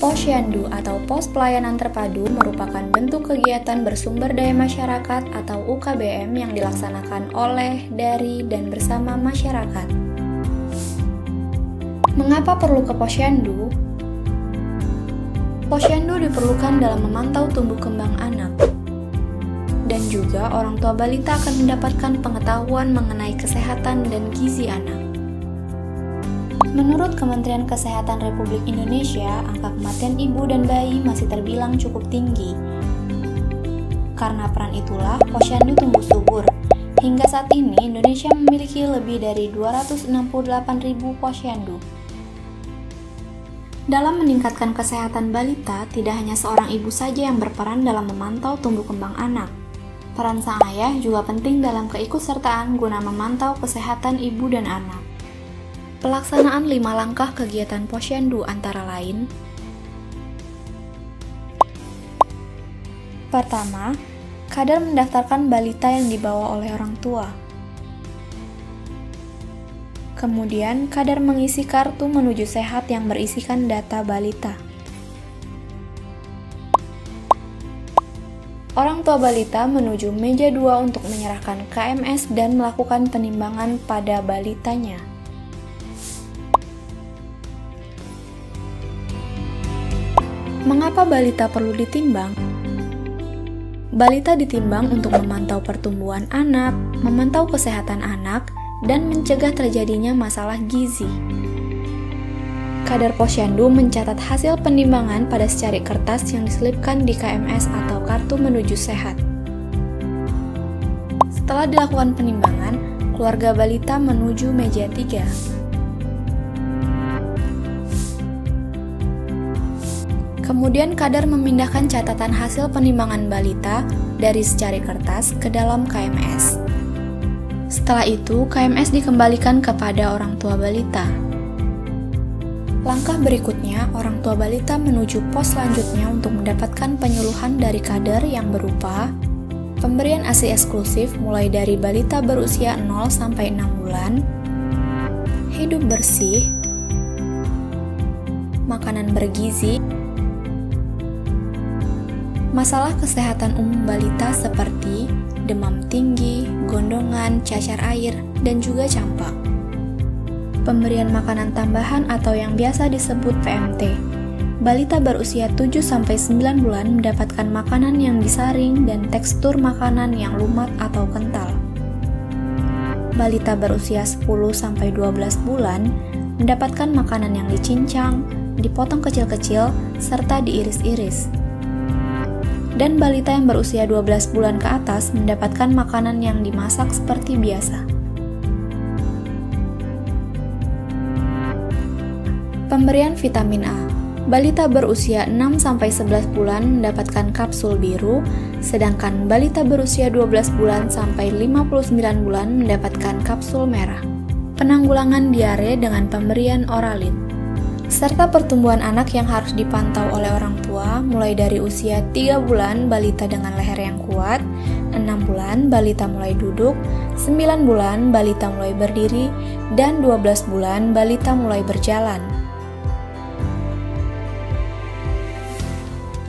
Posyandu atau Pos Pelayanan Terpadu merupakan bentuk kegiatan bersumber daya masyarakat atau UKBM yang dilaksanakan oleh, dari, dan bersama masyarakat. Mengapa perlu ke posyandu? Posyandu diperlukan dalam memantau tumbuh kembang anak. Dan juga orang tua balita akan mendapatkan pengetahuan mengenai kesehatan dan gizi anak. Menurut Kementerian Kesehatan Republik Indonesia, angka kematian ibu dan bayi masih terbilang cukup tinggi. Karena peran itulah, posyandu tumbuh subur. Hingga saat ini, Indonesia memiliki lebih dari 268.000 posyandu. Dalam meningkatkan kesehatan balita, tidak hanya seorang ibu saja yang berperan dalam memantau tumbuh kembang anak. Peran sang ayah juga penting dalam keikutsertaan guna memantau kesehatan ibu dan anak. Pelaksanaan 5 langkah kegiatan posyandu antara lain: pertama, kadar mendaftarkan balita yang dibawa oleh orang tua. Kemudian, kadar mengisi kartu menuju sehat yang berisikan data balita. Orang tua balita menuju meja 2 untuk menyerahkan KMS dan melakukan penimbangan pada balitanya. Mengapa balita perlu ditimbang? Balita ditimbang untuk memantau pertumbuhan anak, memantau kesehatan anak, dan mencegah terjadinya masalah gizi. Kadar posyandu mencatat hasil penimbangan pada secari kertas yang diselipkan di KMS atau kartu menuju sehat. Setelah dilakukan penimbangan, keluarga balita menuju meja 3. Kemudian kadar memindahkan catatan hasil penimbangan balita dari secari kertas ke dalam KMS. Setelah itu, KMS dikembalikan kepada orang tua balita. Langkah berikutnya, orang tua balita menuju pos selanjutnya untuk mendapatkan penyuluhan dari kader yang berupa pemberian ASI eksklusif mulai dari balita berusia 0 sampai 6 bulan, hidup bersih, makanan bergizi, masalah kesehatan umum balita seperti demam tinggi, gondongan, cacar air, dan juga campak. Pemberian makanan tambahan atau yang biasa disebut PMT. Balita berusia 7-9 bulan mendapatkan makanan yang disaring dan tekstur makanan yang lumat atau kental. Balita berusia 10-12 bulan mendapatkan makanan yang dicincang, dipotong kecil-kecil, serta diiris-iris. Dan balita yang berusia 12 bulan ke atas mendapatkan makanan yang dimasak seperti biasa. Pemberian vitamin A. Balita berusia 6-11 bulan mendapatkan kapsul biru, sedangkan balita berusia 12 bulan sampai 59 bulan mendapatkan kapsul merah. Penanggulangan diare dengan pemberian Oralit. Serta pertumbuhan anak yang harus dipantau oleh orang tua mulai dari usia 3 bulan balita dengan leher yang kuat, 6 bulan balita mulai duduk, 9 bulan balita mulai berdiri, dan 12 bulan balita mulai berjalan.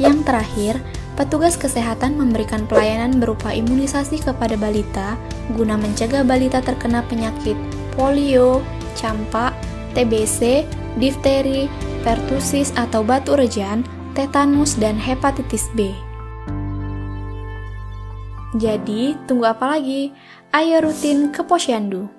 Yang terakhir, petugas kesehatan memberikan pelayanan berupa imunisasi kepada balita guna mencegah balita terkena penyakit polio, campak, TBC, difteri, pertusis atau batu rejan, tetanus, dan hepatitis B. Jadi, tunggu apa lagi? Ayo rutin ke posyandu.